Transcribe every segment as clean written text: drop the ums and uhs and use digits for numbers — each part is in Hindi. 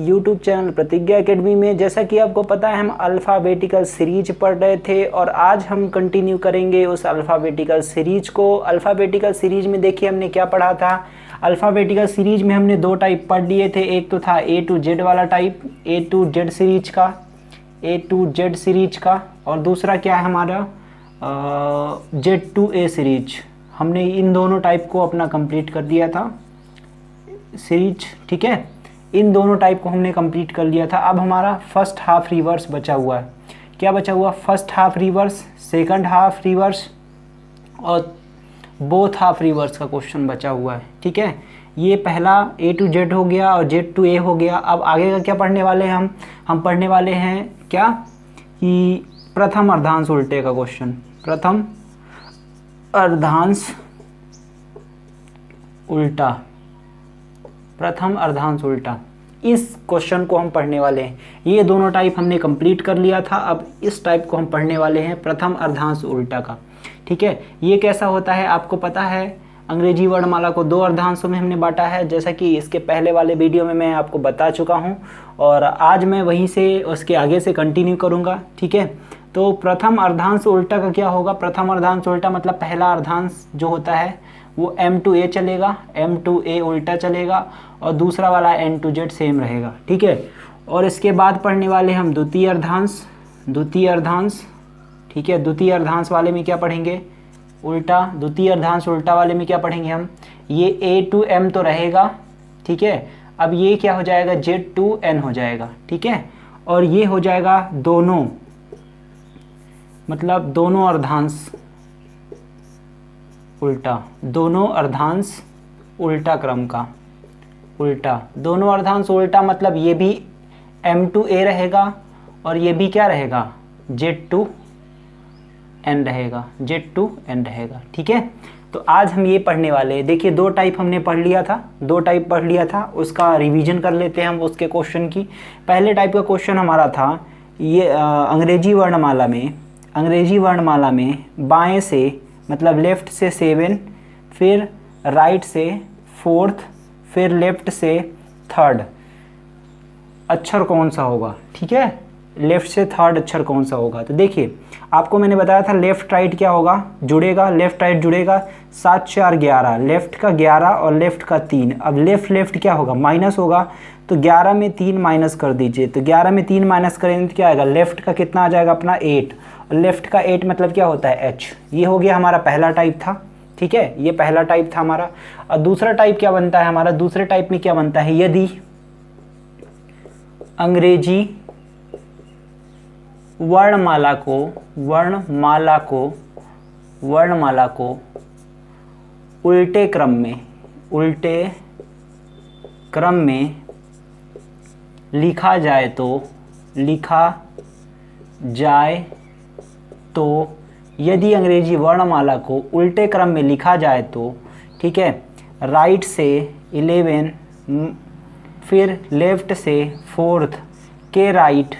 यूट्यूब चैनल प्रतिज्ञा एकेडमी में। जैसा कि आपको पता है हम अल्फ़ाबेटिकल सीरीज पढ़ रहे थे और आज हम कंटिन्यू करेंगे उस अल्फ़ाबेटिकल सीरीज को। अल्फ़ाबेटिकल सीरीज में देखिए हमने क्या पढ़ा था। अल्फ़ाबेटिकल सीरीज में हमने दो टाइप पढ़ लिए थे, एक तो था A to Z वाला type, A to Z series का, और दूसरा क्या है हमारा Z to A सीरीज। हमने इन दोनों टाइप को अपना कंप्लीट कर दिया था सीरीज, ठीक है। इन दोनों टाइप को हमने कंप्लीट कर लिया था। अब हमारा फर्स्ट हाफ रिवर्स बचा हुआ है। क्या बचा हुआ? First half reverse, second half reverse और बोथ हाफ रिवर्स का क्वेश्चन बचा हुआ है, ठीक है। ये पहला A to Z हो गया और Z to A हो गया। अब आगे का क्या पढ़ने वाले हैं हम पढ़ने वाले हैं क्या कि प्रथम अर्धांश उल्टे का क्वेश्चन। प्रथम अर्धांश उल्टा, प्रथम अर्धांश उल्टा, इस क्वेश्चन को हम पढ़ने वाले हैं। ये दोनों टाइप हमने कंप्लीट कर लिया था, अब इस टाइप को हम पढ़ने वाले हैं प्रथम अर्धांश उल्टा का, ठीक है। ये कैसा होता है आपको पता है, अंग्रेजी वर्णमाला को दो अर्धांशों में हमने बांटा है, जैसा कि इसके पहले वाले वीडियो में मैं आपको बता चुका हूँ और आज मैं वहीं से उसके आगे से कंटिन्यू करूँगा, ठीक है। तो प्रथम अर्धांश उल्टा का क्या होगा? प्रथम अर्धांश उल्टा मतलब पहला अर्धांश जो होता है वो M to A चलेगा, M to A उल्टा चलेगा और दूसरा वाला N to Z सेम रहेगा, ठीक है। और इसके बाद पढ़ने वाले हम द्वितीय अर्धांश, ठीक है। द्वितीय अर्धांश वाले में क्या पढ़ेंगे? उल्टा। द्वितीय अर्धांश उल्टा वाले में क्या पढ़ेंगे हम? ये A to M तो रहेगा, ठीक है। अब ये क्या हो जाएगा? Z to N हो जाएगा, ठीक है। और ये हो जाएगा दोनों, मतलब दोनों अर्धांश उल्टा, दोनों अर्धांश उल्टा क्रम का उल्टा। दोनों अर्धांश उल्टा मतलब ये भी M to A रहेगा और ये भी क्या रहेगा? Z to N रहेगा, Z to N रहेगा, ठीक है। तो आज हम ये पढ़ने वाले हैं। देखिए दो टाइप हमने पढ़ लिया था, उसका रिवीजन कर लेते हैं हम उसके क्वेश्चन की। पहले टाइप का क्वेश्चन हमारा था ये अंग्रेजी वर्णमाला में बाएं से मतलब लेफ़्ट से 7, फिर राइट से 4th, फिर लेफ़्ट से 3rd अक्षर कौन सा होगा, ठीक है। लेफ़्ट से 3rd अक्षर कौन सा होगा? तो देखिए आपको मैंने बताया था लेफ़्ट राइट क्या होगा, जुड़ेगा, लेफ़्ट राइट जुड़ेगा। 7 4 11, लेफ़्ट का 11 और लेफ़्ट का 3। अब लेफ़्ट क्या होगा? माइनस होगा, तो 11 में 3 माइनस कर दीजिए। तो 11 में 3 माइनस करेंगे तो क्या आएगा? लेफ़्ट का कितना आ जाएगा अपना? 8। लेफ़्ट का 8 मतलब क्या होता है? H। ये हो गया हमारा पहला टाइप था, ठीक है। ये पहला टाइप था हमारा। और दूसरा टाइप क्या बनता है हमारा? दूसरे टाइप में क्या बनता है? यदि अंग्रेजी वर्णमाला को उल्टे क्रम में लिखा जाए तो यदि अंग्रेजी वर्णमाला को उल्टे क्रम में लिखा जाए तो, ठीक है, राइट से 11, फिर लेफ़्ट से 4th के राइट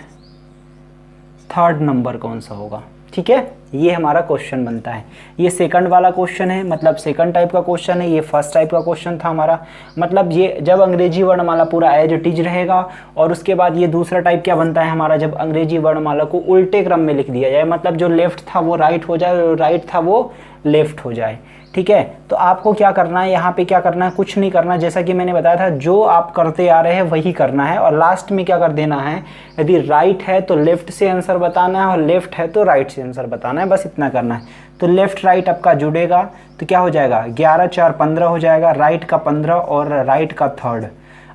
3rd नंबर कौन सा होगा, ठीक है। ये हमारा क्वेश्चन बनता है। ये सेकंड वाला क्वेश्चन है, मतलब सेकंड टाइप का क्वेश्चन है। ये फर्स्ट टाइप का क्वेश्चन था हमारा, मतलब ये जब अंग्रेजी वर्णमाला पूरा एज इट इज रहेगा। और उसके बाद ये दूसरा टाइप क्या बनता है हमारा? जब अंग्रेजी वर्णमाला को उल्टे क्रम में लिख दिया जाए, मतलब जो लेफ़्ट था वो राइट हो जाए और राइट था वो लेफ़्ट हो जाए, ठीक है। तो आपको क्या करना है यहाँ पे? क्या करना है? कुछ नहीं करना, जैसा कि मैंने बताया था जो आप करते आ रहे हैं वही करना है। और लास्ट में क्या कर देना है? यदि राइट है तो लेफ़्ट से आंसर बताना है और लेफ़्ट है तो राइट से आंसर बताना है, बस इतना करना है। तो लेफ़्ट राइट आपका जुड़ेगा तो क्या हो जाएगा? 11 4 15 हो जाएगा, राइट का 15 और राइट का 3rd।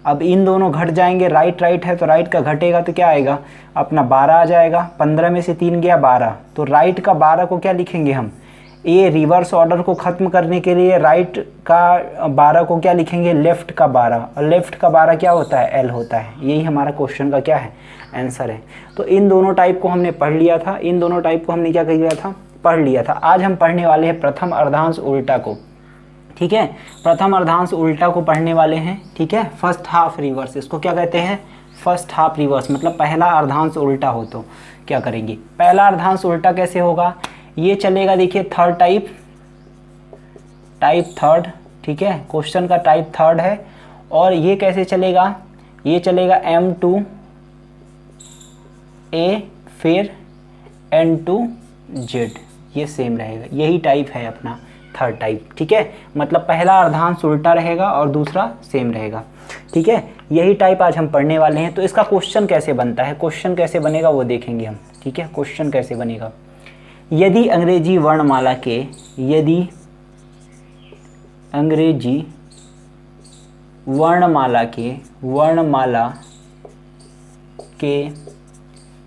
अब इन दोनों घट जाएंगे, राइट है तो राइट का घटेगा तो क्या आएगा? अपना 12 आ जाएगा। 15 में से 3 गया 12, तो राइट का 12 को क्या लिखेंगे हम? ये रिवर्स ऑर्डर को ख़त्म करने के लिए राइट का 12 को क्या लिखेंगे? लेफ़्ट का 12, और लेफ़्ट का 12 क्या होता है? L होता है। यही हमारा क्वेश्चन का क्या है? आंसर है। तो इन दोनों टाइप को हमने पढ़ लिया था, क्या कर लिया था? पढ़ लिया था। आज हम पढ़ने वाले हैं प्रथम अर्धांश उल्टा को, ठीक है। प्रथम अर्धांश उल्टा को पढ़ने वाले हैं, ठीक है। फर्स्ट हाफ रिवर्स, इसको क्या कहते हैं? फर्स्ट हाफ रिवर्स, मतलब पहला अर्धांश उल्टा हो तो क्या करेंगे? पहला अर्धांश उल्टा कैसे होगा? ये चलेगा, देखिए थर्ड टाइप थर्ड, ठीक है। क्वेश्चन का टाइप 3rd है। और ये कैसे चलेगा? ये चलेगा M2A फिर N2Z, ये सेम रहेगा। यही टाइप है अपना थर्ड टाइप, ठीक है। मतलब पहला अर्धांश उल्टा रहेगा और दूसरा सेम रहेगा, ठीक है। यही टाइप आज हम पढ़ने वाले हैं। तो इसका क्वेश्चन कैसे बनता है, क्वेश्चन कैसे बनेगा वो देखेंगे हम, ठीक है। क्वेश्चन कैसे बनेगा, यदि अंग्रेजी वर्णमाला के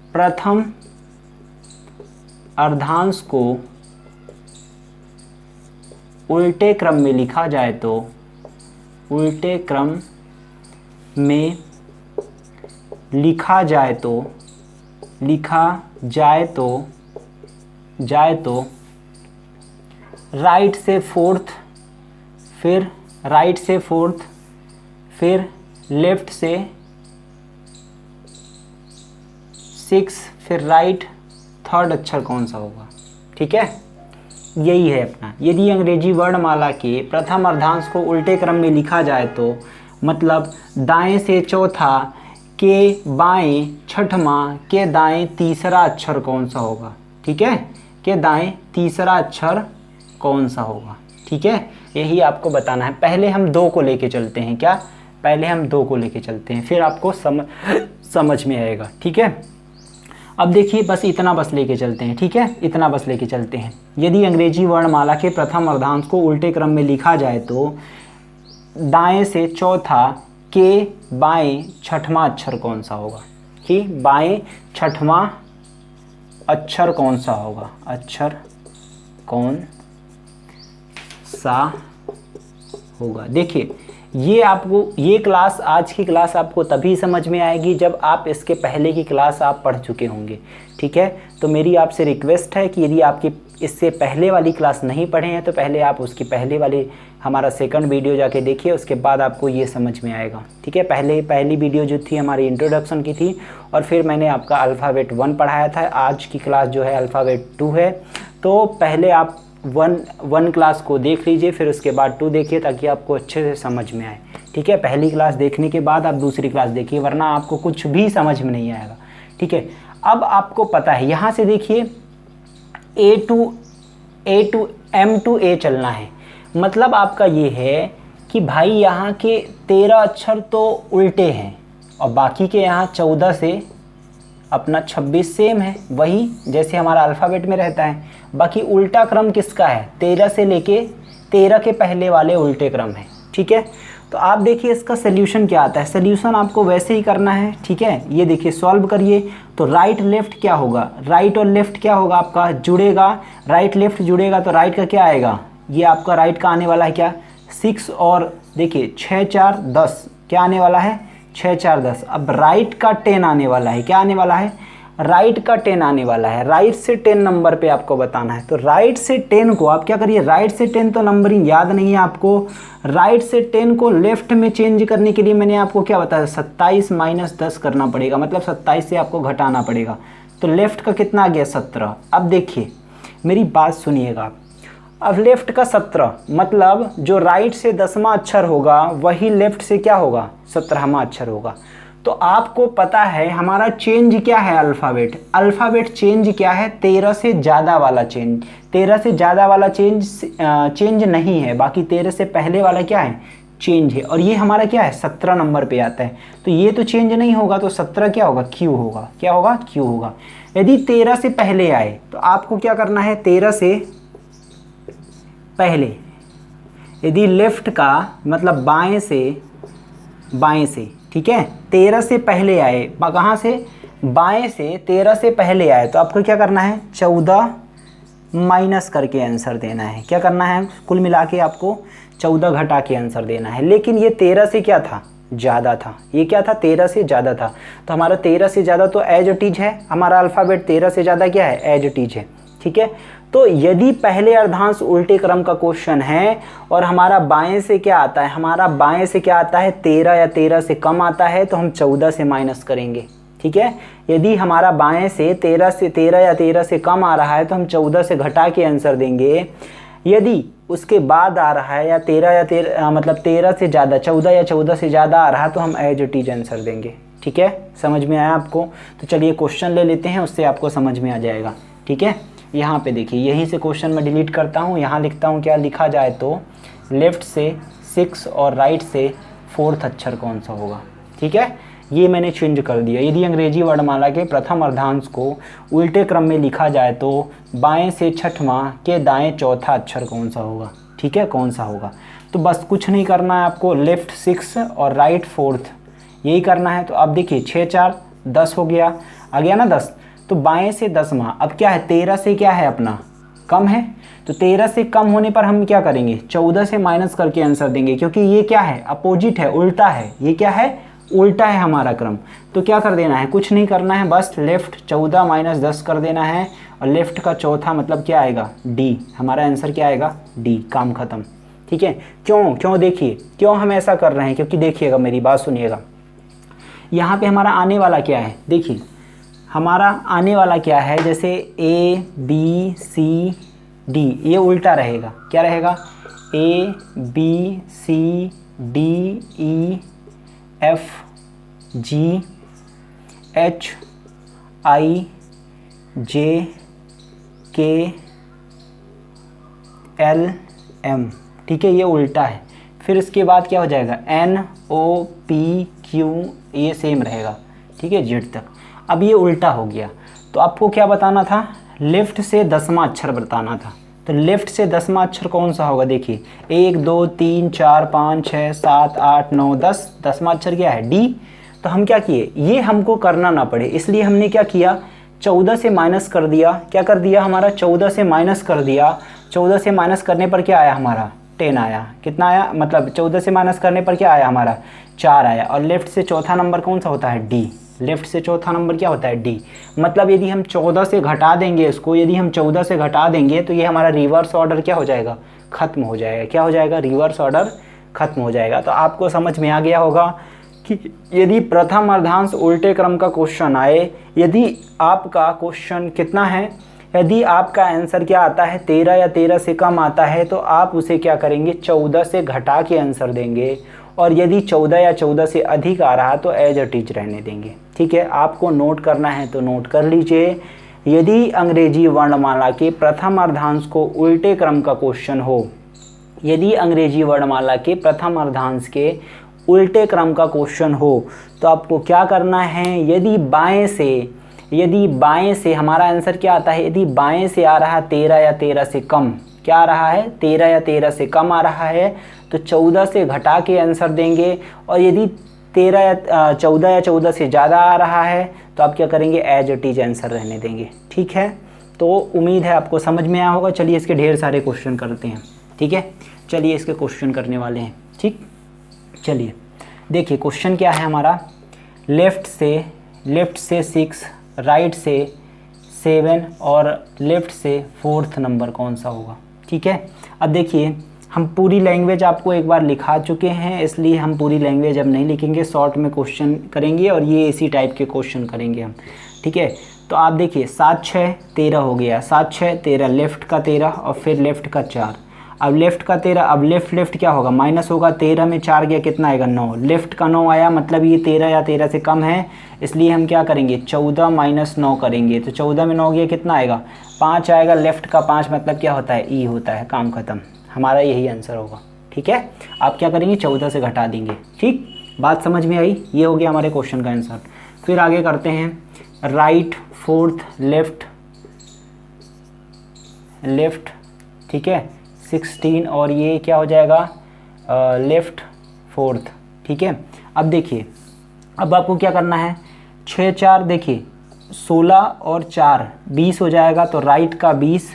प्रथम अर्धांश को उल्टे क्रम में लिखा जाए तो राइट से फोर्थ फिर लेफ्ट से 6 फिर राइट थर्ड अक्षर कौन सा होगा, ठीक है। यही है अपना, यदि अंग्रेजी वर्णमाला के प्रथम अर्धांश को उल्टे क्रम में लिखा जाए तो मतलब दाएं से चौथा के बाएं छठवां के दाएं तीसरा अक्षर कौन सा होगा, ठीक है। के दाएं तीसरा अक्षर कौन सा होगा, ठीक है। यही आपको बताना है। पहले हम 2 को लेके चलते हैं, क्या, पहले हम 2 को लेके चलते हैं, फिर आपको समझ में आएगा, ठीक है। अब देखिए बस इतना बस लेके चलते हैं, ठीक है, इतना बस लेके चलते हैं। यदि अंग्रेजी वर्णमाला के प्रथम अर्धांश को उल्टे क्रम में लिखा जाए तो दाएं से चौथा के बाएं छठवां अक्षर कौन सा होगा, कि बाएं छठवां अक्षर कौन सा होगा, अक्षर कौन सा होगा। देखिए ये क्लास, आज की क्लास आपको तभी समझ में आएगी जब आप इसके पहले की क्लास आप पढ़ चुके होंगे, ठीक है। तो मेरी आपसे रिक्वेस्ट है कि यदि आपकी इससे पहले वाली क्लास नहीं पढ़े हैं तो पहले आप उसकी पहले वाली हमारा सेकंड वीडियो जाके देखिए, उसके बाद आपको ये समझ में आएगा, ठीक है। पहली वीडियो जो थी हमारी इंट्रोडक्शन की थी और फिर मैंने आपका अल्फ़ाबेट 1 पढ़ाया था। आज की क्लास जो है अल्फ़ाबेट 2 है। तो पहले आप वन क्लास को देख लीजिए, फिर उसके बाद 2 देखिए ताकि आपको अच्छे से समझ में आए, ठीक है। पहली क्लास देखने के बाद आप दूसरी क्लास देखिए, वरना आपको कुछ भी समझ में नहीं आएगा, ठीक है। अब आपको पता है, यहाँ से देखिए M2A चलना है। मतलब आपका ये है कि भाई यहाँ के 13 अक्षर तो उल्टे हैं और बाकी के यहाँ 14 से अपना 26 सेम है, वही जैसे हमारा अल्फ़ाबेट में रहता है। बाकी उल्टा क्रम किसका है, 13 से लेके 13 के पहले वाले उल्टे क्रम है, ठीक है। तो आप देखिए इसका सल्यूशन क्या आता है। सल्यूशन आपको वैसे ही करना है, ठीक है। ये देखिए सॉल्व करिए तो राइट लेफ्ट क्या होगा, राइट और लेफ्ट क्या होगा आपका, जुड़ेगा, राइट लेफ्ट जुड़ेगा तो राइट का क्या आएगा, ये आपका राइट का आने वाला है क्या 6 और देखिए 6 4 10 क्या आने वाला है 6 4 10। अब राइट का 10 आने वाला है, क्या आने वाला है, राइट का 10 आने वाला है। राइट से 10 नंबर पे आपको बताना है। तो राइट से 10 को आप क्या करिए, राइट से 10 तो नंबरिंग याद नहीं है आपको, राइट से 10 को लेफ्ट में चेंज करने के लिए मैंने आपको क्या बताया, 27 - 10 करना पड़ेगा, मतलब 27 से आपको घटाना पड़ेगा। तो लेफ्ट का कितना आ गया 17। अब देखिए मेरी बात सुनिएगा, अब लेफ्ट का 17 मतलब जो राइट से 10वां अक्षर होगा वही लेफ्ट से क्या होगा 17वां अक्षर होगा। तो आपको पता है हमारा चेंज क्या है, अल्फ़ाबेट चेंज क्या है, 13 से ज़्यादा वाला चेंज। 13 से ज़्यादा वाला चेंज नहीं है, बाकी 13 से पहले वाला क्या है, चेंज है। और ये हमारा क्या है 17 नंबर पे आता है, तो ये तो चेंज नहीं होगा, तो 17 क्या होगा, क्यू होगा, क्या होगा, क्यू होगा। यदि 13 से पहले आए तो आपको क्या करना है, 13 से पहले यदि लेफ्ट का मतलब बाएं से, ठीक है, 13 से पहले आए, कहाँ से, बाएं से 13 से पहले आए तो आपको क्या करना है 14 माइनस करके आंसर देना है। क्या करना है, कुल मिला के आपको 14 घटा के आंसर देना है। लेकिन ये 13 से क्या था, ज़्यादा था, ये क्या था 13 से ज़्यादा था। तो हमारा 13 से ज़्यादा तो एज इट इज है, हमारा अल्फ़ाबेट 13 से ज़्यादा क्या है, एज इट इज है, ठीक है। तो यदि पहले अर्धांश उल्टे क्रम का क्वेश्चन है और हमारा बाएं से क्या आता है, हमारा बाएं से क्या आता है 13 या 13 से कम आता है तो हम 14 से माइनस करेंगे, ठीक है। यदि हमारा बाएं से 13 या 13 से कम आ रहा है तो हम 14 से घटा के आंसर देंगे। यदि उसके बाद आ रहा है, या 13 मतलब 13 से ज़्यादा, 14 या 14 से ज़्यादा आ रहा है, तो हम एज इट इज आंसर देंगे। ठीक है, समझ में आया आपको? तो चलिए क्वेश्चन ले लेते हैं, उससे आपको समझ में आ जाएगा। ठीक है, यहाँ पे देखिए, यहीं से क्वेश्चन में डिलीट करता हूँ, यहाँ लिखता हूँ क्या लिखा जाए तो लेफ़्ट से 6 और राइट से 4th अक्षर कौन सा होगा। ठीक है, ये मैंने चेंज कर दिया। यदि अंग्रेजी वर्णमाला के प्रथम अर्धांश को उल्टे क्रम में लिखा जाए तो बाएं से 6वां के दाएं 4था अक्षर कौन सा होगा। ठीक है, कौन सा होगा। तो बस कुछ नहीं करना है आपको, लेफ़्ट 6 और राइट 4th, यही करना है। तो अब देखिए 6 4 10 हो गया, आ गया ना 10। तो बाएं से 10वां, अब क्या है 13 से क्या है अपना कम है, तो 13 से कम होने पर हम क्या करेंगे 14 से माइनस करके आंसर देंगे, क्योंकि ये क्या है अपोजिट है, उल्टा है। ये क्या है, उल्टा है हमारा क्रम। तो क्या कर देना है, कुछ नहीं करना है, बस लेफ़्ट 14 माइनस 10 कर देना है, और लेफ़्ट का चौथा मतलब क्या आएगा डी। हमारा आंसर क्या आएगा डी, काम खत्म। ठीक है, क्यों देखिए, क्यों हम ऐसा कर रहे हैं, क्योंकि देखिएगा मेरी बात सुनिएगा, यहाँ पे हमारा आने वाला क्या है, देखिए हमारा आने वाला क्या है, जैसे A B C D, ये उल्टा रहेगा, क्या रहेगा A B C D E F G H I J K L M। ठीक है, ये उल्टा है। फिर इसके बाद क्या हो जाएगा N O P Q, ये सेम रहेगा। ठीक है, Z तक। अब ये उल्टा हो गया, तो आपको क्या बताना था, लेफ़्ट से 10वां अक्षर बताना था। तो लेफ़्ट से 10वां अक्षर कौन सा होगा, देखिए 1 2 3 4 5 6 7 8 9 10, 10वां अक्षर क्या है डी। तो हम क्या किए, ये हमको करना ना पड़े इसलिए हमने क्या किया 14 से माइनस कर दिया। क्या कर दिया हमारा 14 से माइनस कर दिया। 14 से माइनस करने पर क्या आया हमारा 10 आया। कितना आया, मतलब 14 से माइनस करने पर क्या आया हमारा 4 आया। और लेफ़्ट से चौथा नंबर कौन सा होता है डी। लेफ़्ट से चौथा नंबर क्या होता है डी। मतलब यदि हम 14 से घटा देंगे इसको, यदि हम 14 से घटा देंगे तो ये हमारा रिवर्स ऑर्डर क्या हो जाएगा, ख़त्म हो जाएगा। क्या हो जाएगा, रिवर्स ऑर्डर ख़त्म हो जाएगा। तो आपको समझ में आ गया होगा कि यदि प्रथम अर्धांश उल्टे क्रम का क्वेश्चन आए, यदि आपका क्वेश्चन कितना है, यदि आपका आंसर क्या आता है 13 या 13 से कम आता है, तो आप उसे क्या करेंगे 14 से घटा के आंसर देंगे। और यदि 14 या 14 से अधिक आ रहा तो एज इट इज रहने देंगे। ठीक है, आपको नोट करना है तो नोट कर लीजिए। यदि अंग्रेजी वर्णमाला के प्रथम अर्धांश को उल्टे क्रम का क्वेश्चन हो, यदि अंग्रेजी वर्णमाला के प्रथम अर्धांश के उल्टे क्रम का क्वेश्चन हो, तो आपको क्या करना है, यदि बाएं से हमारा आंसर क्या आता है, यदि बाएं से आ रहा 13 या 13 से कम, क्या आ रहा है 13 या 13 से कम आ रहा है, तो 14 से घटा के आंसर देंगे। और यदि 14 या 14 से ज़्यादा आ रहा है तो आप क्या करेंगे एज इट इज आंसर रहने देंगे। ठीक है, तो उम्मीद है आपको समझ में आया होगा। चलिए इसके ढेर सारे क्वेश्चन करते हैं। ठीक है, चलिए इसके क्वेश्चन करने वाले हैं। ठीक, चलिए देखिए क्वेश्चन क्या है हमारा, लेफ़्ट से 6, राइट से 7 और लेफ़्ट से 4th नंबर कौन सा होगा। ठीक है, अब देखिए हम पूरी लैंग्वेज आपको एक बार लिखा चुके हैं, इसलिए हम पूरी लैंग्वेज अब नहीं लिखेंगे, शॉर्ट में क्वेश्चन करेंगे और ये इसी टाइप के क्वेश्चन करेंगे हम। ठीक है, तो आप देखिए 7 6 13 हो गया, 7 6 13, लेफ़्ट का 13 और फिर लेफ़्ट का 4। अब लेफ़्ट का 13, अब लेफ़्ट क्या होगा माइनस होगा, 13 में 4 गया कितना आएगा 9, लेफ़्ट का 9 आया, मतलब ये 13 या 13 से कम है, इसलिए हम क्या करेंगे 14 माइनस 9 करेंगे। तो 14 में 9 गया कितना आएगा 5 आएगा, लेफ़्ट का 5 मतलब क्या होता है ई होता है, काम खत्म, हमारा यही आंसर होगा। ठीक है, आप क्या करेंगे 14 से घटा देंगे। ठीक, बात समझ में आई, ये हो गया हमारे क्वेश्चन का आंसर। फिर आगे करते हैं, राइट 4th, लेफ़्ट ठीक है 16 और ये क्या हो जाएगा लेफ़्ट 4th। ठीक है, अब देखिए अब आपको क्या करना है, 6 4 देखिए 16 और 4 20 हो जाएगा, तो राइट का 20,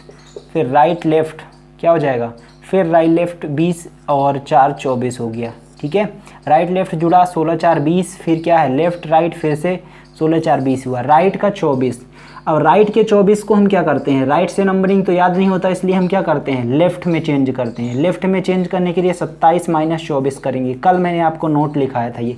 फिर राइट लेफ़्ट क्या हो जाएगा, फिर राइट लेफ़्ट 20 और 4 24 हो गया। ठीक है, राइट लेफ़्ट जुड़ा 16 4 20, फिर क्या है लेफ़्ट राइट फिर से 16 4 20 हुआ, राइट का 24। अब राइट के 24 को हम क्या करते हैं, राइट से नंबरिंग तो याद नहीं होता, इसलिए हम क्या करते हैं लेफ़्ट में चेंज करते हैं। लेफ़्ट में चेंज करने के लिए 27 माइनस 24 करेंगे, कल मैंने आपको नोट लिखाया था ये।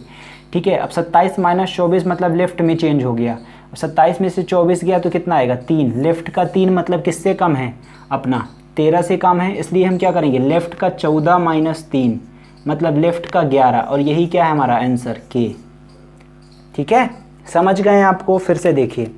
ठीक है, अब 27 माइनस 24 मतलब लेफ़्ट में चेंज हो गया, अब 27 में से 24 गया तो कितना आएगा 3, लेफ़्ट का 3 मतलब किससे कम है अपना 13 से कम है, इसलिए हम क्या करेंगे, लेफ़्ट का 14 माइनस 3 मतलब लेफ़्ट का 11, और यही क्या है हमारा आंसर के। ठीक है, समझ गए आपको। फिर से देखिए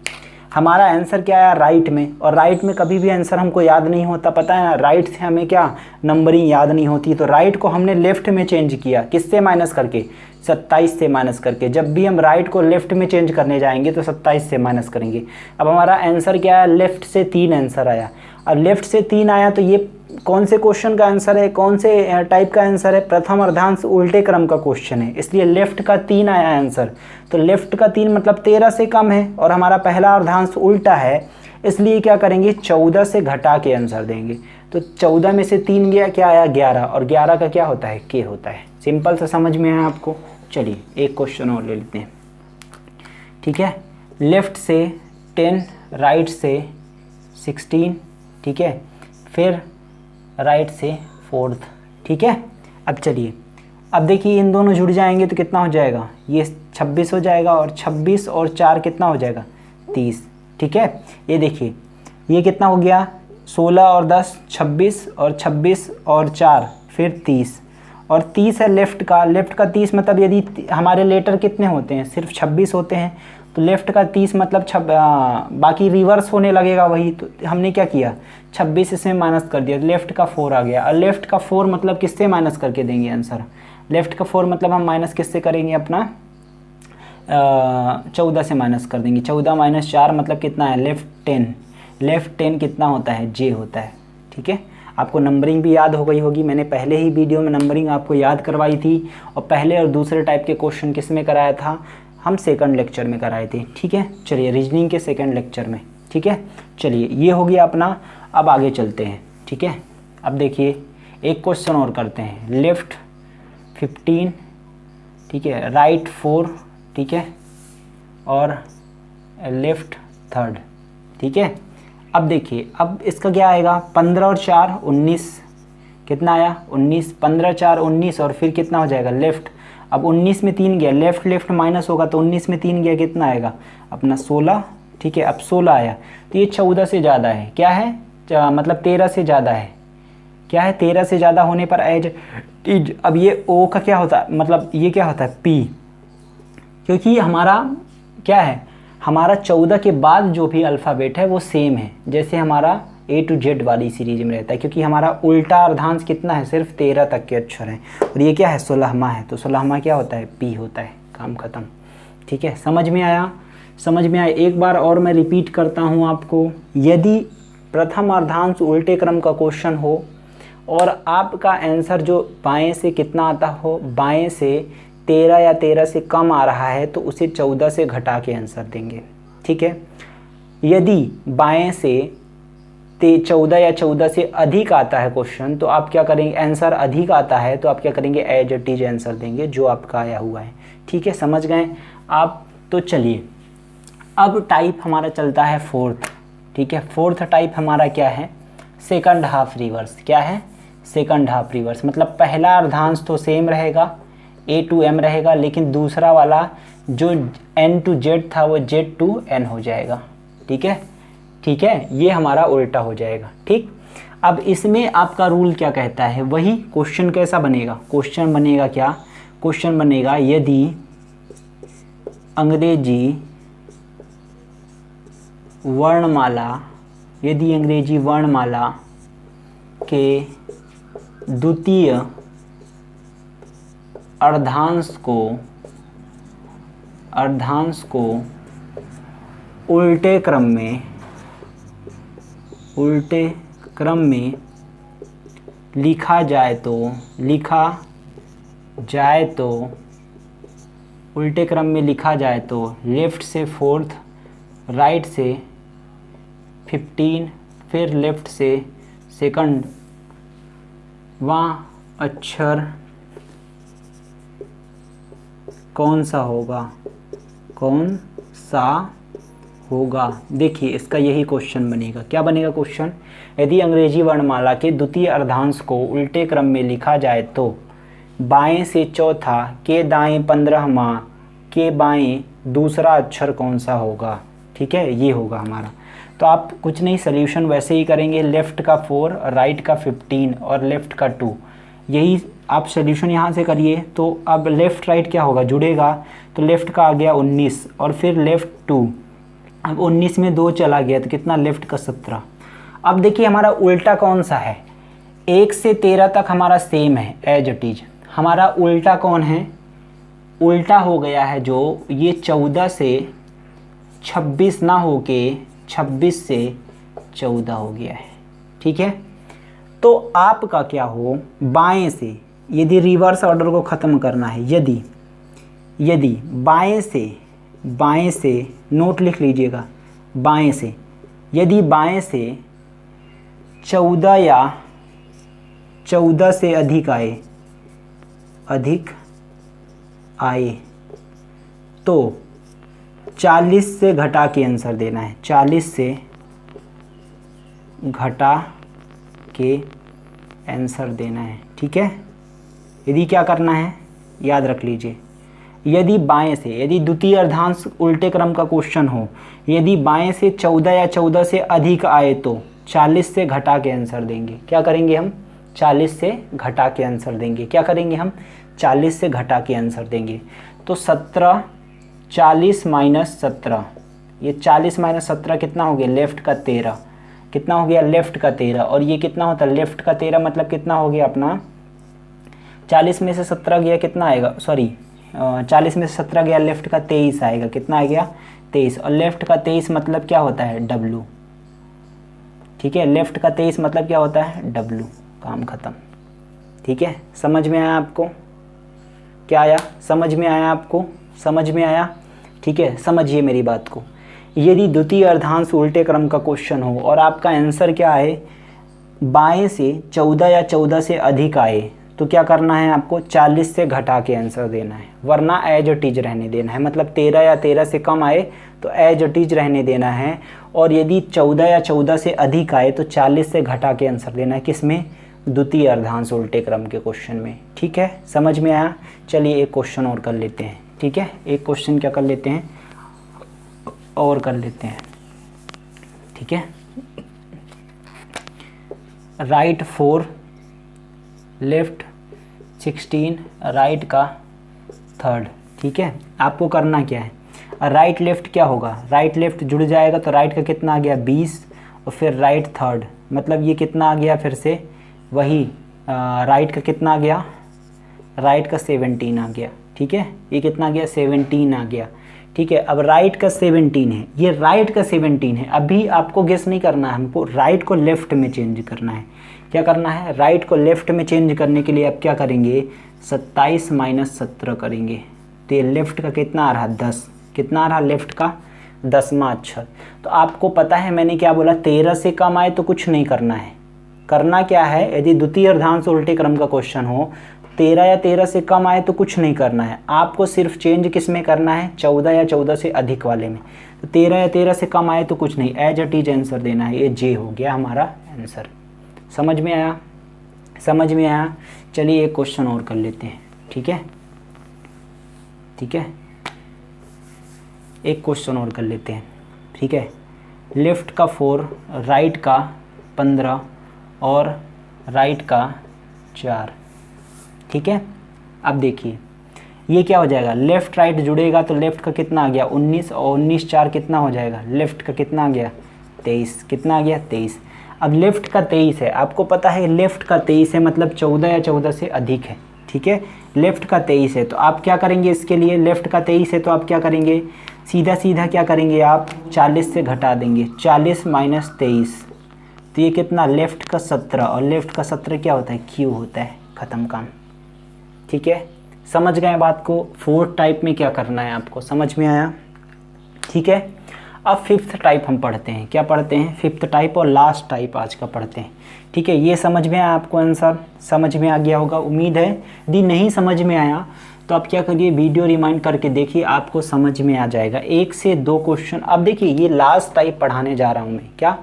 हमारा आंसर क्या है, राइट में, और राइट में कभी भी आंसर हमको याद नहीं होता, पता है ना, राइट से हमें क्या नंबरिंग याद नहीं होती, तो राइट को हमने लेफ़्ट में चेंज किया, किससे माइनस करके, 27 से माइनस करके। जब भी हम राइट को लेफ़्ट में चेंज करने जाएंगे तो 27 से माइनस करेंगे। अब हमारा आंसर क्या है, लेफ़्ट से 3 आंसर आया, और लेफ़्ट से 3 आया तो ये कौन से क्वेश्चन का आंसर है, कौन से टाइप का आंसर है, प्रथम अर्धांश उल्टे क्रम का क्वेश्चन है, इसलिए लेफ़्ट का 3 आया आंसर। तो लेफ़्ट का 3 मतलब 13 से कम है, और हमारा पहला अर्धांश उल्टा है, इसलिए क्या करेंगे, 14 से घटा के आंसर देंगे। तो 14 में से 3 गया, क्या आया 11, और 11 का क्या होता है, के होता है। सिंपल सा समझ में आया आपको। चलिए एक क्वेश्चन और ले लेते हैं। ठीक है, लेफ़्ट से 10, राइट से 16, ठीक है, फिर राइट से 4। ठीक है, अब चलिए, अब देखिए इन दोनों जुड़ जाएंगे तो कितना हो जाएगा, ये 26 हो जाएगा, और 26 और 4 कितना हो जाएगा, 30। ठीक है, ये देखिए ये कितना हो गया, 16 और 10 26, और 26 और 4 फिर 30, और 30 है लेफ़्ट का 30 मतलब यदि हमारे लेटर कितने होते हैं, सिर्फ 26 होते हैं, तो लेफ़्ट का 30 मतलब बाकी रिवर्स होने लगेगा वही, तो हमने क्या किया, 26 इसमें माइनस कर दिया, लेफ़्ट का 4 आ गया। और लेफ़्ट का 4 मतलब किससे माइनस करके देंगे आंसर, लेफ़्ट का 4 मतलब हम माइनस किससे करेंगे, अपना 14 से माइनस कर देंगे। 14 माइनस 4 मतलब कितना है, लेफ़्ट 10 कितना होता है, जे होता है। ठीक है, आपको नंबरिंग भी याद हो गई होगी, मैंने पहले ही वीडियो में नंबरिंग आपको याद करवाई थी, और पहले और दूसरे टाइप के क्वेश्चन किस में कराया था, हम सेकंड लेक्चर में कराए थे। ठीक है, चलिए रीजनिंग के सेकंड लेक्चर में। ठीक है, चलिए ये हो गया अपना, अब आगे चलते हैं। ठीक है, अब देखिए एक क्वेश्चन और करते हैं, लेफ़्ट 15, ठीक है, राइट 4, ठीक है, और लेफ़्ट 3। ठीक है, अब देखिए अब इसका क्या आएगा, 15 और 4 19, कितना आया 19, 15 4 19, और फिर कितना हो जाएगा लेफ़्ट, अब 19 में 3 गया, लेफ़्ट माइनस होगा, तो 19 में 3 गया, कितना आएगा अपना 16। ठीक है, अब 16 आया, तो ये 14 से ज़्यादा है, क्या है मतलब 13 से ज़्यादा है, क्या है 13 से ज़्यादा होने पर एज इज। अब ये ओ का क्या होता है, मतलब ये क्या होता है पी, क्योंकि हमारा क्या है, हमारा 14 के बाद जो भी अल्फ़ाबेट है वो सेम है, जैसे हमारा A to Z वाली सीरीज में रहता है, क्योंकि हमारा उल्टा अर्धांश कितना है, सिर्फ 13 तक के अक्षर हैं, और ये क्या है 16वां है, तो 16वां क्या होता है, P होता है, काम ख़त्म। ठीक है, समझ में आया, समझ में आया। एक बार और मैं रिपीट करता हूँ आपको, यदि प्रथम अर्धांश उल्टे क्रम का क्वेश्चन हो और आपका आंसर जो बाएँ से कितना आता हो, बाएँ से 13 या 13 से कम आ रहा है, तो उसे 14 से घटा के आंसर देंगे। ठीक है, यदि बाएँ से 14 या 14 से अधिक आता है क्वेश्चन, तो आप क्या करेंगे, आंसर अधिक आता है तो आप क्या करेंगे, एज इट इज आंसर देंगे जो आपका आया हुआ है। ठीक है, समझ गए आप। तो चलिए अब टाइप हमारा चलता है 4th। ठीक है, 4th टाइप हमारा क्या है, सेकंड हाफ रिवर्स। क्या है, सेकंड हाफ रिवर्स, मतलब पहला अर्धांश तो सेम रहेगा, A to M रहेगा, लेकिन दूसरा वाला जो N to Z था वो Z to N हो जाएगा। ठीक है, ठीक है, ये हमारा उल्टा हो जाएगा। ठीक, अब इसमें आपका रूल क्या कहता है, वही क्वेश्चन कैसा बनेगा, क्वेश्चन बनेगा क्या, क्वेश्चन बनेगा यदि अंग्रेजी वर्णमाला के द्वितीय अर्धांश को उल्टे क्रम में लिखा जाए तो उल्टे क्रम में लिखा जाए तो लेफ़्ट से 4th, राइट से 15, फिर लेफ़्ट से 2nd अक्षर कौन सा होगा। देखिए इसका यही क्वेश्चन बनेगा, क्या बनेगा क्वेश्चन, यदि अंग्रेजी वर्णमाला के द्वितीय अर्धांश को उल्टे क्रम में लिखा जाए तो बाएं से चौथा के दाएं 15वां के बाएं दूसरा अक्षर कौन सा होगा। ठीक है, ये होगा हमारा। तो आप कुछ नहीं, सोल्यूशन वैसे ही करेंगे, लेफ़्ट का 4, राइट का 15 और लेफ़्ट का 2, यही आप सोल्यूशन यहाँ से करिए। तो अब लेफ़्ट राइट क्या होगा, जुड़ेगा, तो लेफ़्ट का आ गया 19 और फिर लेफ़्ट 2, अब 19 में 2 चला गया तो कितना, लेफ़्ट का 17। अब देखिए हमारा उल्टा कौन सा है, 1 से 13 तक हमारा सेम है एज इट इज, हमारा उल्टा कौन है, उल्टा हो गया है जो ये 14 से 26 ना हो के 26 से 14 हो गया है, ठीक है। तो आपका क्या हो, बाएं से यदि रिवर्स ऑर्डर को ख़त्म करना है, यदि बाएं से नोट लिख लीजिएगा, बाएं से यदि बाएं से 14 या 14 से अधिक आए तो 40 से घटा के आंसर देना है, 40 से घटा के आंसर देना है, ठीक है। यदि क्या करना है, याद रख लीजिए, यदि बाएं से, यदि द्वितीय अर्धांश उल्टे क्रम का क्वेश्चन हो, यदि बाएं से 14 या 14 से अधिक आए तो 40 से घटा के आंसर देंगे। क्या करेंगे हम, 40 से घटा के आंसर देंगे। क्या करेंगे हम, 40 से घटा के आंसर देंगे। तो 17, 40 माइनस 17, ये 40 माइनस 17 कितना हो गया, लेफ़्ट का 13, कितना हो गया, लेफ़्ट का 13, और ये कितना होता है, लेफ़्ट का 13 मतलब कितना हो गया अपना, 40 में से 17 गया, कितना आएगा, सॉरी 40 में से 17 गया, लेफ़्ट का 23 आएगा, कितना आ गया, 23, और लेफ़्ट का 23 मतलब क्या होता है, W, ठीक है। लेफ़्ट का 23 मतलब क्या होता है, W, काम ख़त्म, ठीक है। समझ में आया आपको, क्या आया, समझ में आया आपको, समझ में आया, ठीक है। समझिए मेरी बात को, यदि द्वितीय अर्धांश उल्टे क्रम का क्वेश्चन हो और आपका आंसर क्या है, बाएं से 14 या 14 से अधिक आए तो क्या करना है आपको, 40 से घटा के आंसर देना है, वरना एज इट इज रहने देना है। मतलब 13 या 13 से कम आए तो एज इट इज रहने देना है, और यदि 14 या 14 से अधिक आए तो 40 से घटा के आंसर देना है, किसमें, द्वितीय अर्धांश उल्टे क्रम के क्वेश्चन में, ठीक है। समझ में आया। चलिए एक क्वेश्चन और कर लेते हैं, ठीक है। एक क्वेश्चन क्या कर लेते हैं, और कर लेते हैं, ठीक है। राइट 4, लेफ्ट 16, राइट का 3rd, ठीक है। आपको करना क्या है, राइट लेफ्ट क्या होगा, राइट लेफ्ट जुड़ जाएगा तो राइट का कितना आ गया 20, और फिर राइट 3rd मतलब ये कितना आ गया, फिर से वही राइट का कितना आ गया, राइट का 17 आ गया, ठीक है। ये कितना आ गया, 17 आ गया, ठीक है। अब राइट का 17 है, ये राइट का 17 है। अभी आपको गेस नहीं करना है, हमको राइट को लेफ्ट में चेंज करना है। क्या करना है, राइट को लेफ्ट में चेंज करने के लिए आप क्या करेंगे, 27 माइनस 17 करेंगे, तो ये लेफ्ट का कितना आ रहा, 10, कितना आ रहा, लेफ्ट का 10वां अक्षर। तो आपको पता है मैंने क्या बोला, 13 से कम आए तो कुछ नहीं करना है। करना क्या है, यदि द्वितीय अर्धांश उल्टे क्रम का क्वेश्चन हो, 13 या 13 से कम आए तो कुछ नहीं करना है, आपको सिर्फ चेंज किस में करना है, 14 या 14 से अधिक वाले में। तो 13 या 13 से कम आए तो कुछ नहीं, एज इट इज आंसर देना है। ये जे हो गया हमारा आंसर। समझ में आया, समझ में आया। चलिए एक क्वेश्चन और कर लेते हैं, ठीक है, ठीक है। एक क्वेश्चन और कर लेते हैं, ठीक है। लेफ्ट का 4, राइट का 15 और राइट का 4, ठीक है। अब देखिए ये क्या हो जाएगा, लेफ़्ट राइट जुड़ेगा तो लेफ़्ट का कितना आ गया 19, और 19 4 कितना हो जाएगा, लेफ़्ट का कितना आ गया 23, कितना आ गया 23। अब लेफ़्ट का 23 है, आपको पता है लेफ़्ट का 23 है मतलब 14 या 14 से अधिक है, ठीक है। लेफ़्ट का 23 है तो आप क्या करेंगे, इसके लिए लेफ़्ट का 23 है तो आप क्या करेंगे, सीधा सीधा क्या करेंगे आप, 40 से घटा देंगे, 40 माइनस 23, तो ये कितना, लेफ़्ट का 17, और लेफ़्ट का 17 क्या होता है, क्यू होता है, ख़त्म काम, ठीक है। समझ गए बात को। 4th टाइप में क्या करना है आपको, समझ में आया, ठीक है। अब 5th टाइप हम पढ़ते हैं, क्या पढ़ते हैं, 5th टाइप और लास्ट टाइप आज का पढ़ते हैं, ठीक है। ये समझ में आया आपको, आंसर समझ में आ गया होगा, उम्मीद है। यदि नहीं समझ में आया तो आप क्या करिए, वीडियो रिमाइंड करके देखिए, आपको समझ में आ जाएगा। 1 से 2 क्वेश्चन। अब देखिए ये लास्ट टाइप पढ़ाने जा रहा हूँ मैं, क्या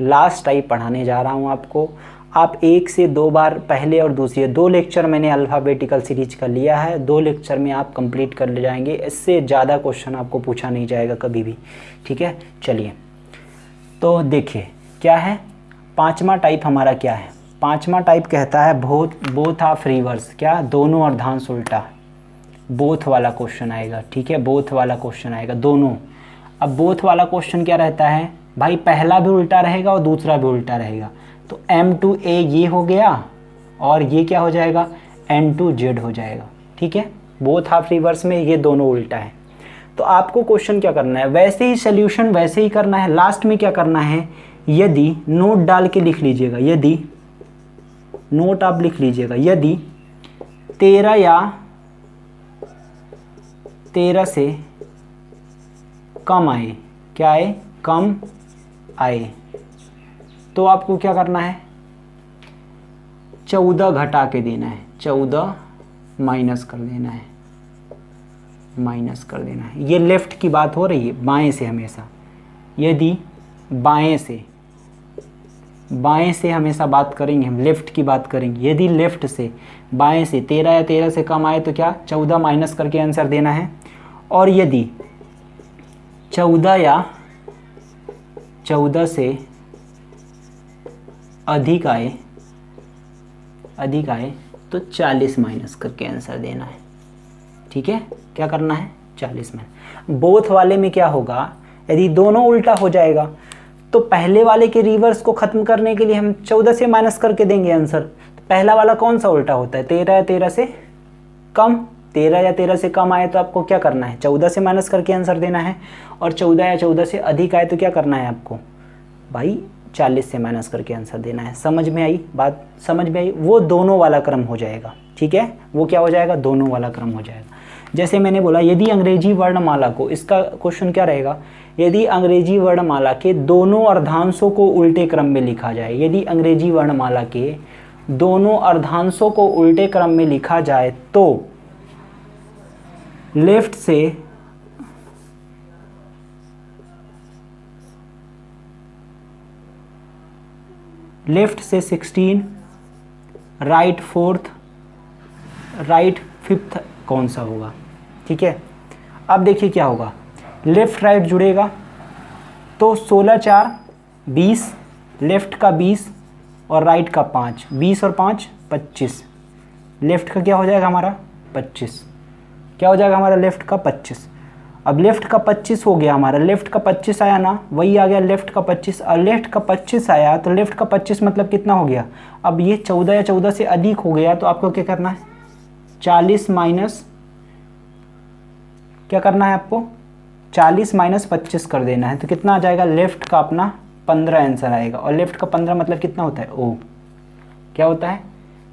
लास्ट टाइप पढ़ाने जा रहा हूँ आपको। आप 1 से 2 बार पहले और दूसरे 2 लेक्चर मैंने अल्फ़ाबेटिकल सीरीज का लिया है, 2 लेक्चर में आप कंप्लीट कर ले जाएंगे। इससे ज़्यादा क्वेश्चन आपको पूछा नहीं जाएगा कभी भी, ठीक है। चलिए तो देखिए क्या है, पांचवा टाइप हमारा क्या है, पांचवा टाइप कहता है बोथ ऑफ रिवर्स, क्या, दोनों अर्धांश उल्टा, बोथ वाला क्वेश्चन आएगा, ठीक है, बोथ वाला क्वेश्चन आएगा, दोनों। अब बोथ वाला क्वेश्चन क्या रहता है भाई, पहला भी उल्टा रहेगा और दूसरा भी उल्टा रहेगा, तो M2A ये हो गया और ये क्या हो जाएगा, N2Z हो जाएगा, ठीक है। बोथ हाफ रिवर्स में ये दोनों उल्टा है। तो आपको क्वेश्चन क्या करना है, वैसे ही सोल्यूशन वैसे ही करना है। लास्ट में क्या करना है, यदि नोट डाल के लिख लीजिएगा, यदि नोट आप लिख लीजिएगा, यदि 13 या 13 से कम आए, क्या आए, कम आए, तो आपको क्या करना है, 14 घटा के देना है, 14 माइनस कर देना है, माइनस कर देना है। ये लेफ्ट की बात हो रही है, बाएं से हमेशा, यदि बाएं से हमेशा बात करेंगे, हम लेफ्ट की बात करेंगे। यदि लेफ्ट से बाएं से 13 या 13 से कम आए तो क्या, 14 माइनस करके आंसर देना है। और यदि 14 या 14 से अधिक आए तो 40 माइनस करके आंसर देना है, ठीक है। क्या करना है, 40 माइनस। बोथ वाले में क्या होगा, यदि दोनों उल्टा हो जाएगा तो पहले वाले के रिवर्स को खत्म करने के लिए हम 14 से माइनस करके देंगे आंसर। तो पहला वाला कौन सा उल्टा होता है, 13 या 13 से कम, 13 या 13 से कम आए तो आपको क्या करना है, 14 से माइनस करके आंसर देना है। और 14 या 14 से अधिक आए तो क्या करना है आपको भाई, 40 से माइनस करके आंसर देना है। समझ में आई बात, समझ में आई। वो दोनों वाला क्रम हो जाएगा, ठीक है, वो क्या हो जाएगा, दोनों वाला क्रम हो जाएगा। जैसे मैंने बोला, यदि अंग्रेजी वर्णमाला को, इसका क्वेश्चन क्या रहेगा, यदि अंग्रेजी वर्णमाला के दोनों अर्धांशों को उल्टे क्रम में लिखा जाए, यदि अंग्रेजी वर्णमाला के दोनों अर्धांशों को उल्टे क्रम में लिखा जाए तो लेफ्ट से 16, राइट 4th, राइट 5th कौन सा होगा, ठीक है। अब देखिए क्या होगा, लेफ्ट राइट जुड़ेगा तो 16 4 20, लेफ्ट का 20 और राइट का 5, 20 और 5 25, लेफ्ट का क्या हो जाएगा हमारा 25, क्या हो जाएगा हमारा लेफ्ट का 25। अब लेफ्ट का 25 हो गया हमारा, लेफ्ट का 25 आया ना, वही आ गया लेफ्ट का 25, और लेफ्ट का 25 आया तो लेफ्ट का 25 मतलब कितना हो गया, अब ये 14 या 14 से अधिक हो गया तो आपको क्या करना है, 40 माइनस, क्या करना है आपको, 40 माइनस 25 कर देना है। तो कितना आ जाएगा, लेफ्ट का अपना 15 आंसर आएगा। और लेफ्ट का 15 मतलब कितना होता है, ओ, क्या होता है,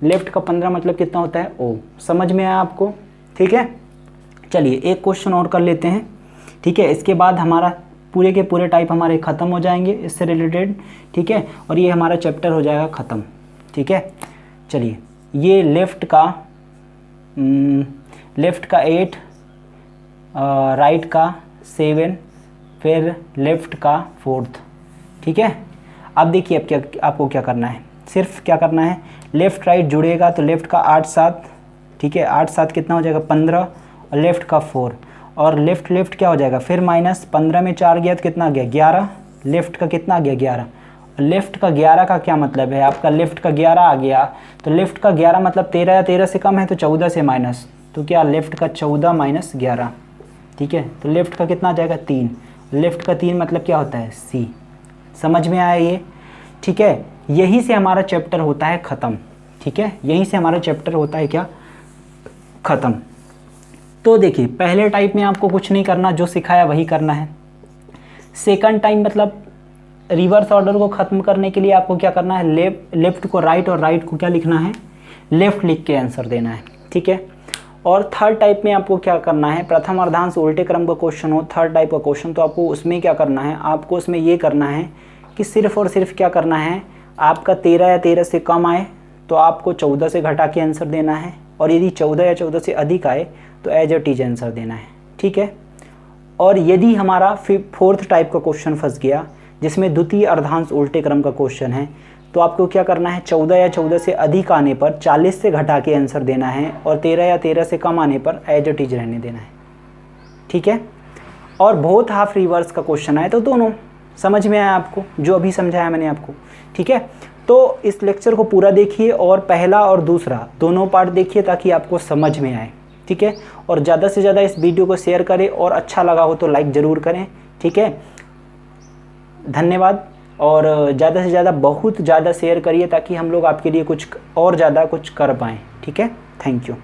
लेफ्ट का 15 मतलब कितना होता है, ओ। समझ में आया आपको, ठीक है। चलिए एक क्वेश्चन और कर लेते हैं, ठीक है। इसके बाद हमारा पूरे के पूरे टाइप हमारे ख़त्म हो जाएंगे इससे रिलेटेड, ठीक है। और ये हमारा चैप्टर हो जाएगा ख़त्म, ठीक है। चलिए ये लेफ़्ट का 8, राइट का 7, फिर लेफ़्ट का 4th, ठीक है। अब देखिए अब आपको क्या करना है, सिर्फ क्या करना है, लेफ़्ट राइट जुड़ेगा तो लेफ़्ट का 8 7, ठीक है, 8 7 कितना हो जाएगा 15, और लेफ़्ट का 4, और लेफ़्ट क्या हो जाएगा, फिर माइनस 15 में 4 गया तो कितना आ गया 11, लेफ़्ट का कितना आ गया 11, लेफ़्ट का 11 का क्या मतलब है आपका, लेफ़्ट का 11 आ गया तो लेफ़्ट का 11 मतलब 13 या 13 से कम है तो 14 से माइनस, तो क्या लेफ़्ट का 14 माइनस 11, ठीक है। तो लेफ़्ट का कितना आ जाएगा 3, लेफ़्ट का 3 मतलब क्या होता है सी। समझ में आया ये, ठीक है। यहीं से हमारा चैप्टर होता है ख़त्म, ठीक है, यहीं से हमारा चैप्टर होता है क्या, ख़त्म। तो देखिए पहले टाइप में आपको कुछ नहीं करना, जो सिखाया वही करना है। सेकंड टाइम मतलब रिवर्स ऑर्डर को ख़त्म करने के लिए आपको क्या करना है, लेफ्ट को राइट और राइट को क्या लिखना है, लेफ़्ट लिख के आंसर देना है, ठीक है। और थर्ड टाइप में आपको क्या करना है, प्रथम अर्धांश उल्टे क्रम का क्वेश्चन हो, थर्ड टाइप का क्वेश्चन, तो आपको उसमें क्या करना है, आपको उसमें ये करना है कि सिर्फ और सिर्फ क्या करना है, आपका 13 या 13 से कम आए तो आपको 14 से घटा के आंसर देना है, और यदि 14 या 14 से अधिक आए तो एज इट इज आंसर देना है, ठीक है। और यदि हमारा 4th टाइप का क्वेश्चन फंस गया जिसमें द्वितीय अर्धांश उल्टे क्रम का क्वेश्चन है, तो आपको क्या करना है, 14 या 14 से अधिक आने पर 40 से घटा के आंसर देना है, और 13 या 13 से कम आने पर एज इट इज रहने देना है, ठीक है। और बोथ हाफ रिवर्स का क्वेश्चन आए तो दोनों समझ में आया आपको जो अभी समझाया मैंने आपको? ठीक है, तो इस लेक्चर को पूरा देखिए और पहला और दूसरा दोनों पार्ट देखिए ताकि आपको समझ में आए। ठीक है, और ज़्यादा से ज़्यादा इस वीडियो को शेयर करें और अच्छा लगा हो तो लाइक ज़रूर करें। ठीक है, धन्यवाद। और ज़्यादा से ज़्यादा बहुत ज़्यादा शेयर करिए ताकि हम लोग आपके लिए कुछ और ज़्यादा कुछ कर पाएँ। ठीक है, थैंक यू।